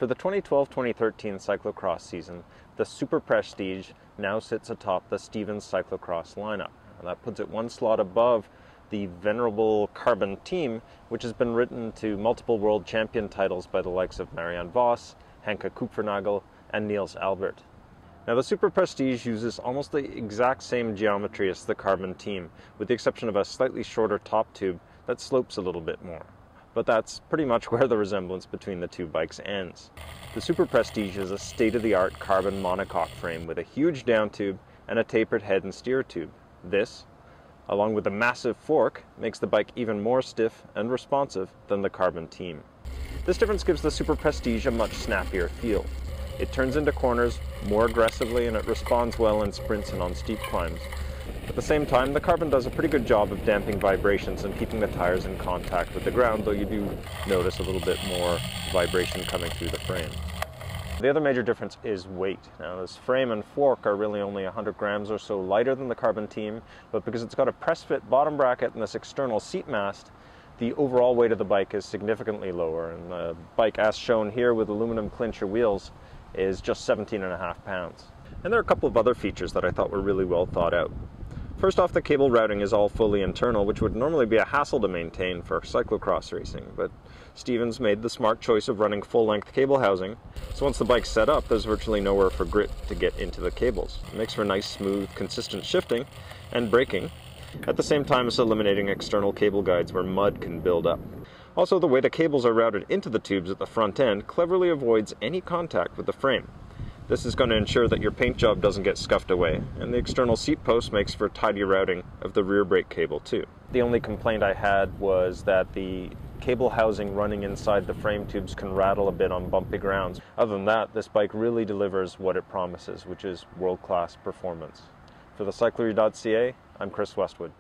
For the 2012-2013 cyclocross season, the Super Prestige now sits atop the Stevens cyclocross lineup. And that puts it one slot above the venerable Carbon team, which has been written to multiple world champion titles by the likes of Marianne Vos, Henke Kupfernagel, and Niels Albert. Now, the Super Prestige uses almost the exact same geometry as the Carbon team, with the exception of a slightly shorter top tube that slopes a little bit more. But that's pretty much where the resemblance between the two bikes ends. The Super Prestige is a state-of-the-art carbon monocoque frame with a huge down tube and a tapered head and steer tube. This, along with the massive fork, makes the bike even more stiff and responsive than the Carbon team. This difference gives the Super Prestige a much snappier feel. It turns into corners more aggressively and it responds well in sprints and on steep climbs. At the same time, the Carbon does a pretty good job of damping vibrations and keeping the tires in contact with the ground, though you do notice a little bit more vibration coming through the frame. The other major difference is weight. Now, this frame and fork are really only 100 grams or so lighter than the Carbon team, but because it's got a press-fit bottom bracket and this external seat mast, the overall weight of the bike is significantly lower, and the bike, as shown here with aluminum clincher wheels, is just 17.5 pounds. And there are a couple of other features that I thought were really well thought out. First off, the cable routing is all fully internal, which would normally be a hassle to maintain for cyclocross racing, but Stevens made the smart choice of running full-length cable housing, so once the bike's set up, there's virtually nowhere for grit to get into the cables. It makes for nice, smooth, consistent shifting and braking, at the same time as eliminating external cable guides where mud can build up. Also, the way the cables are routed into the tubes at the front end cleverly avoids any contact with the frame. This is going to ensure that your paint job doesn't get scuffed away, and the external seat post makes for tidy routing of the rear brake cable too. The only complaint I had was that the cable housing running inside the frame tubes can rattle a bit on bumpy grounds. Other than that, this bike really delivers what it promises, which is world-class performance. For the Cyclery.ca, I'm Chris Westwood.